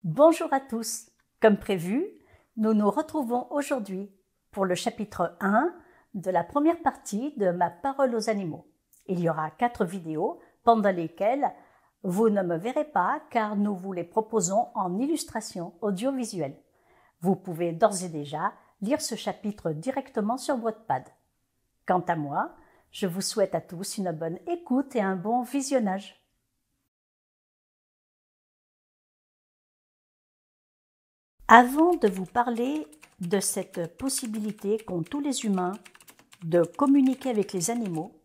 Bonjour à tous. Comme prévu, nous nous retrouvons aujourd'hui pour le chapitre 1 de la première partie de Ma parole aux animaux. Il y aura 4 vidéos pendant lesquelles vous ne me verrez pas car nous vous les proposons en illustration audiovisuelle. Vous pouvez d'ores et déjà lire ce chapitre directement sur Wattpad. Quant à moi, je vous souhaite à tous une bonne écoute et un bon visionnage. Avant de vous parler de cette possibilité qu'ont tous les humains de communiquer avec les animaux,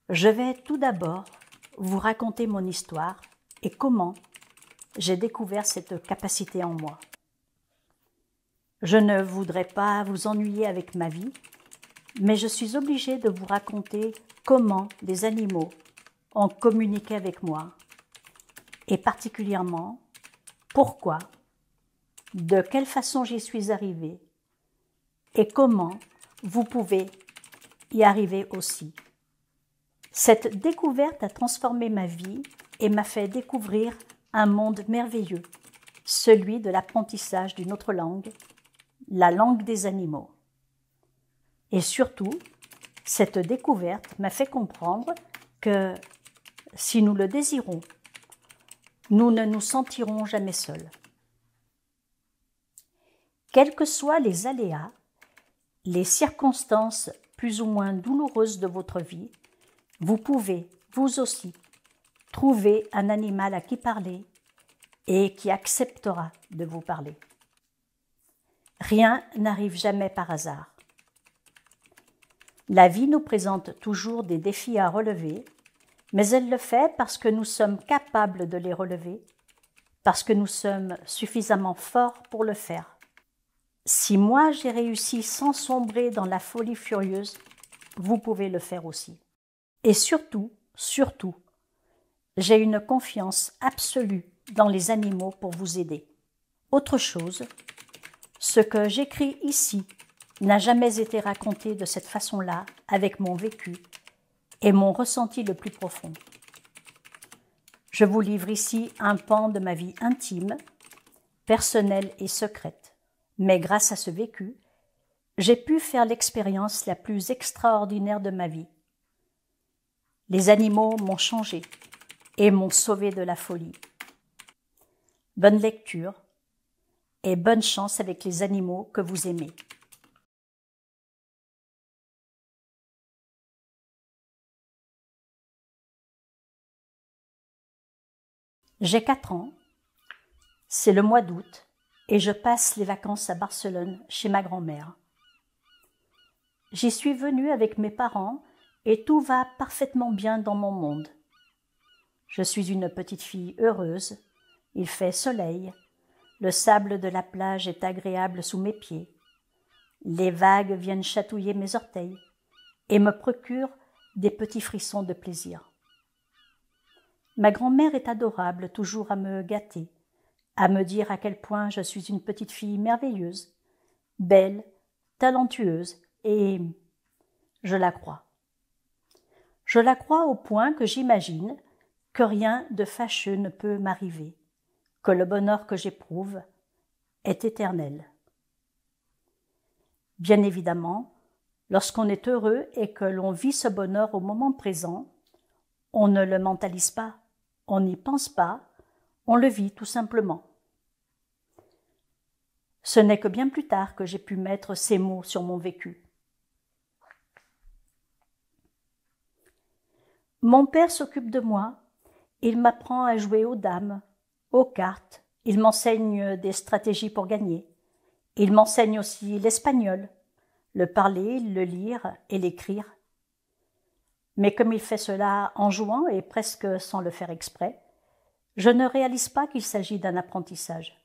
je vais tout d'abord vous raconter mon histoire et comment j'ai découvert cette capacité en moi. Je ne voudrais pas vous ennuyer avec ma vie, mais je suis obligée de vous raconter comment les animaux ont communiqué avec moi et particulièrement pourquoi, de quelle façon j'y suis arrivée et comment vous pouvez y arriver aussi. Cette découverte a transformé ma vie et m'a fait découvrir un monde merveilleux, celui de l'apprentissage d'une autre langue, la langue des animaux. Et surtout, cette découverte m'a fait comprendre que si nous le désirons, nous ne nous sentirons jamais seuls. Quels que soient les aléas, les circonstances plus ou moins douloureuses de votre vie, vous pouvez, vous aussi, trouver un animal à qui parler et qui acceptera de vous parler. Rien n'arrive jamais par hasard. La vie nous présente toujours des défis à relever, mais elle le fait parce que nous sommes capables de les relever, parce que nous sommes suffisamment forts pour le faire. Si moi j'ai réussi sans sombrer dans la folie furieuse, vous pouvez le faire aussi. Et surtout, j'ai une confiance absolue dans les animaux pour vous aider. Autre chose, ce que j'écris ici n'a jamais été raconté de cette façon-là avec mon vécu et mon ressenti le plus profond. Je vous livre ici un pan de ma vie intime, personnelle et secrète. Mais grâce à ce vécu, j'ai pu faire l'expérience la plus extraordinaire de ma vie. Les animaux m'ont changé et m'ont sauvé de la folie. Bonne lecture et bonne chance avec les animaux que vous aimez. J'ai 4 ans, c'est le mois d'août et je passe les vacances à Barcelone chez ma grand-mère. J'y suis venue avec mes parents et tout va parfaitement bien dans mon monde. Je suis une petite fille heureuse, il fait soleil, le sable de la plage est agréable sous mes pieds, les vagues viennent chatouiller mes orteils et me procurent des petits frissons de plaisir. Ma grand-mère est adorable, toujours à me gâter, à me dire à quel point je suis une petite fille merveilleuse, belle, talentueuse, et je la crois. Je la crois au point que j'imagine que rien de fâcheux ne peut m'arriver, que le bonheur que j'éprouve est éternel. Bien évidemment, lorsqu'on est heureux et que l'on vit ce bonheur au moment présent, on ne le mentalise pas, on n'y pense pas, on le vit tout simplement. Ce n'est que bien plus tard que j'ai pu mettre ces mots sur mon vécu. Mon père s'occupe de moi, il m'apprend à jouer aux dames, aux cartes, il m'enseigne des stratégies pour gagner. Il m'enseigne aussi l'espagnol, le parler, le lire et l'écrire. Mais comme il fait cela en jouant et presque sans le faire exprès, je ne réalise pas qu'il s'agit d'un apprentissage.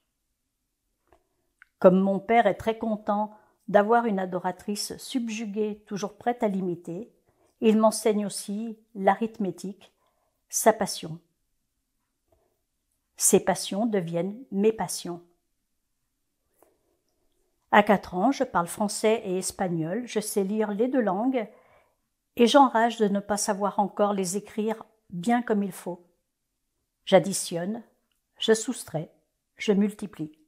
Comme mon père est très content d'avoir une adoratrice subjuguée, toujours prête à l'imiter, il m'enseigne aussi l'arithmétique, sa passion. Ses passions deviennent mes passions. À 4 ans, je parle français et espagnol, je sais lire les 2 langues et j'enrage de ne pas savoir encore les écrire bien comme il faut. J'additionne, je soustrais, je multiplie.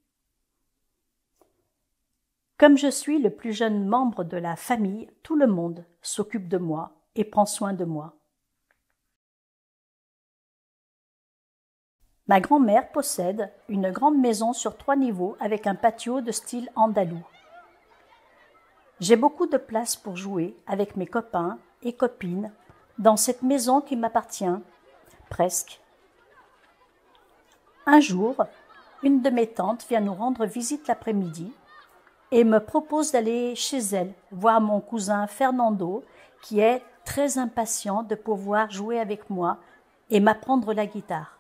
Comme je suis le plus jeune membre de la famille, tout le monde s'occupe de moi et prend soin de moi. Ma grand-mère possède une grande maison sur 3 niveaux avec un patio de style andalou. J'ai beaucoup de place pour jouer avec mes copains et copines dans cette maison qui m'appartient, presque. Un jour, une de mes tantes vient nous rendre visite l'après-midi et me propose d'aller chez elle voir mon cousin Fernando, qui est très impatient de pouvoir jouer avec moi et m'apprendre la guitare.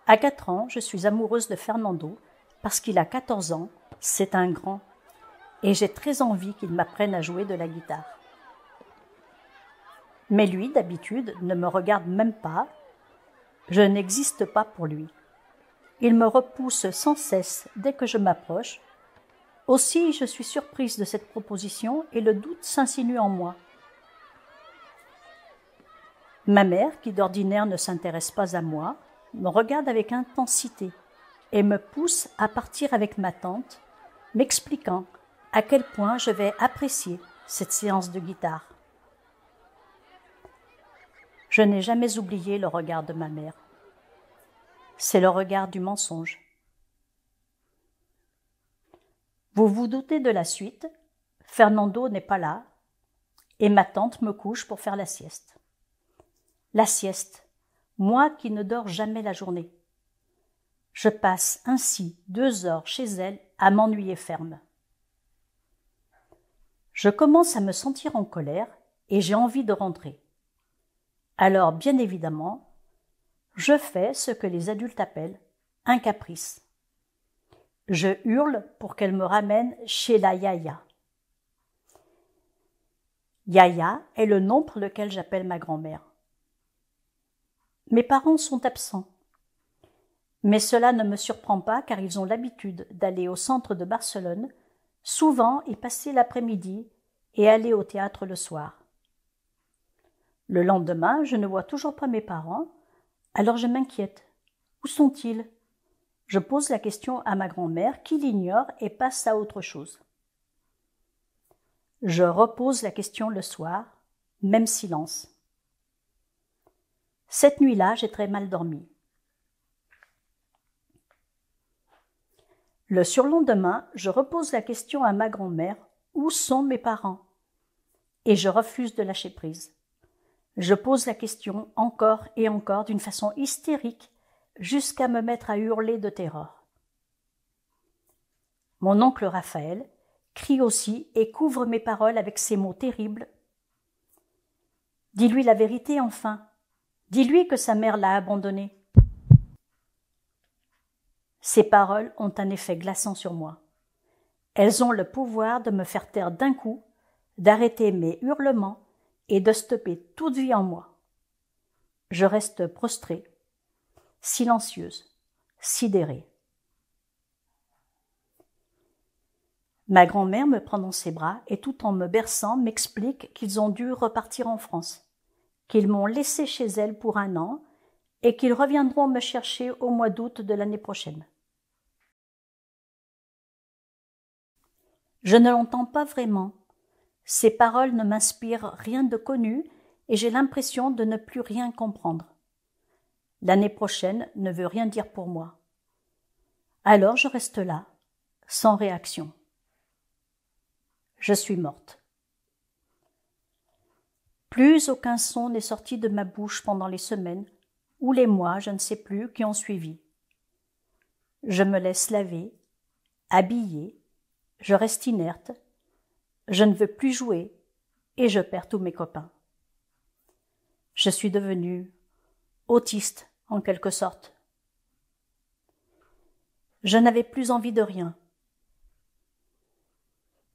À 4 ans, je suis amoureuse de Fernando parce qu'il a 14 ans, c'est un grand, et j'ai très envie qu'il m'apprenne à jouer de la guitare. Mais lui, d'habitude, ne me regarde même pas, je n'existe pas pour lui. Il me repousse sans cesse dès que je m'approche. Aussi, je suis surprise de cette proposition et le doute s'insinue en moi. Ma mère, qui d'ordinaire ne s'intéresse pas à moi, me regarde avec intensité et me pousse à partir avec ma tante, m'expliquant à quel point je vais apprécier cette séance de guitare. Je n'ai jamais oublié le regard de ma mère. C'est le regard du mensonge. Vous vous doutez de la suite, Fernando n'est pas là et ma tante me couche pour faire la sieste. La sieste, moi qui ne dors jamais la journée. Je passe ainsi 2 heures chez elle à m'ennuyer ferme. Je commence à me sentir en colère et j'ai envie de rentrer. Alors, bien évidemment, je fais ce que les adultes appellent un caprice. Je hurle pour qu'elle me ramène chez la Yaya. Yaya est le nom pour lequel j'appelle ma grand-mère. Mes parents sont absents. Mais cela ne me surprend pas car ils ont l'habitude d'aller au centre de Barcelone, souvent y passer l'après-midi et aller au théâtre le soir. Le lendemain, je ne vois toujours pas mes parents, alors je m'inquiète. Où sont-ils ? Je pose la question à ma grand-mère qui l'ignore et passe à autre chose. Je repose la question le soir, même silence. Cette nuit-là, j'ai très mal dormi. Le surlendemain, je repose la question à ma grand-mère « Où sont mes parents ?» Et je refuse de lâcher prise. Je pose la question encore et encore d'une façon hystérique jusqu'à me mettre à hurler de terreur. Mon oncle Raphaël crie aussi et couvre mes paroles avec ces mots terribles. « Dis-lui la vérité enfin. Dis-lui que sa mère l'a abandonné. » Ces paroles ont un effet glaçant sur moi. Elles ont le pouvoir de me faire taire d'un coup, d'arrêter mes hurlements et de stopper toute vie en moi. Je reste prostrée, silencieuse, sidérée. Ma grand-mère me prend dans ses bras et tout en me berçant m'explique qu'ils ont dû repartir en France, qu'ils m'ont laissée chez elle pour 1 an et qu'ils reviendront me chercher au mois d'août de l'année prochaine. Je ne l'entends pas vraiment. Ces paroles ne m'inspirent rien de connu et j'ai l'impression de ne plus rien comprendre. L'année prochaine ne veut rien dire pour moi. Alors je reste là, sans réaction. Je suis morte. Plus aucun son n'est sorti de ma bouche pendant les semaines ou les mois, je ne sais plus, qui ont suivi. Je me laisse laver, habiller, je reste inerte, je ne veux plus jouer et je perds tous mes copains. Je suis devenue autiste en quelque sorte. Je n'avais plus envie de rien.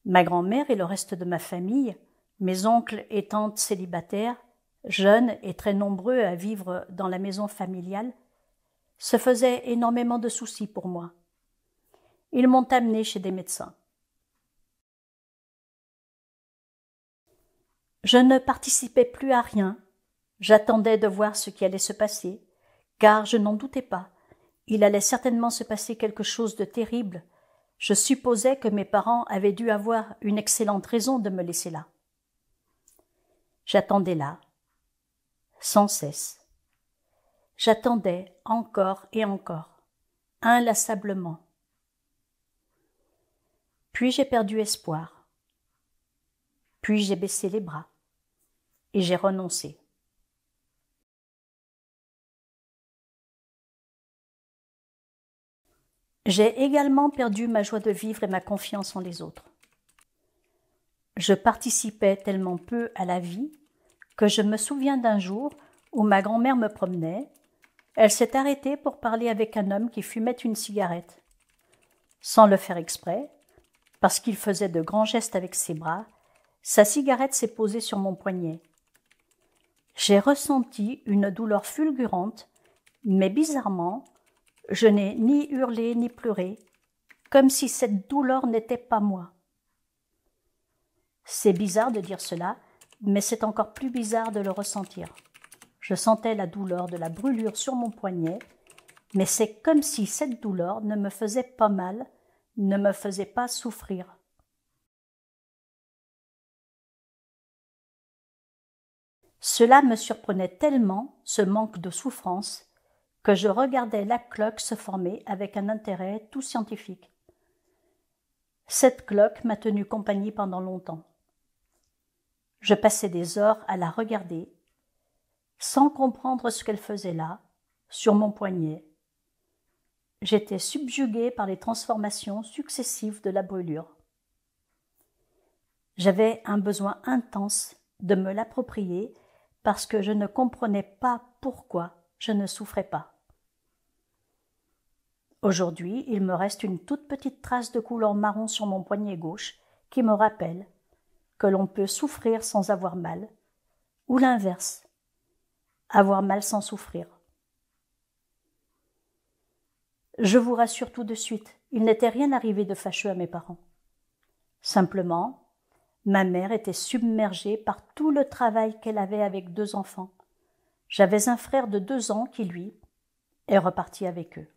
Ma grand-mère et le reste de ma famille, mes oncles et tantes célibataires, jeunes et très nombreux à vivre dans la maison familiale, se faisaient énormément de soucis pour moi. Ils m'ont amenée chez des médecins. Je ne participais plus à rien, j'attendais de voir ce qui allait se passer, car je n'en doutais pas, il allait certainement se passer quelque chose de terrible. Je supposais que mes parents avaient dû avoir une excellente raison de me laisser là. J'attendais là, sans cesse. J'attendais encore et encore, inlassablement. Puis j'ai perdu espoir. Puis j'ai baissé les bras et j'ai renoncé. J'ai également perdu ma joie de vivre et ma confiance en les autres. Je participais tellement peu à la vie que je me souviens d'un jour où ma grand-mère me promenait. Elle s'est arrêtée pour parler avec un homme qui fumait une cigarette. Sans le faire exprès, parce qu'il faisait de grands gestes avec ses bras, sa cigarette s'est posée sur mon poignet. J'ai ressenti une douleur fulgurante, mais bizarrement, je n'ai ni hurlé ni pleuré, comme si cette douleur n'était pas moi. C'est bizarre de dire cela, mais c'est encore plus bizarre de le ressentir. Je sentais la douleur de la brûlure sur mon poignet, mais c'est comme si cette douleur ne me faisait pas mal, ne me faisait pas souffrir. Cela me surprenait tellement, ce manque de souffrance, que je regardais la cloque se former avec un intérêt tout scientifique. Cette cloque m'a tenu compagnie pendant longtemps. Je passais des heures à la regarder, sans comprendre ce qu'elle faisait là, sur mon poignet. J'étais subjuguée par les transformations successives de la brûlure. J'avais un besoin intense de me l'approprier parce que je ne comprenais pas pourquoi je ne souffrais pas. Aujourd'hui, il me reste une toute petite trace de couleur marron sur mon poignet gauche qui me rappelle que l'on peut souffrir sans avoir mal, ou l'inverse, avoir mal sans souffrir. Je vous rassure tout de suite, il n'était rien arrivé de fâcheux à mes parents. Simplement, ma mère était submergée par tout le travail qu'elle avait avec 2 enfants. J'avais un frère de 2 ans qui, lui, est reparti avec eux.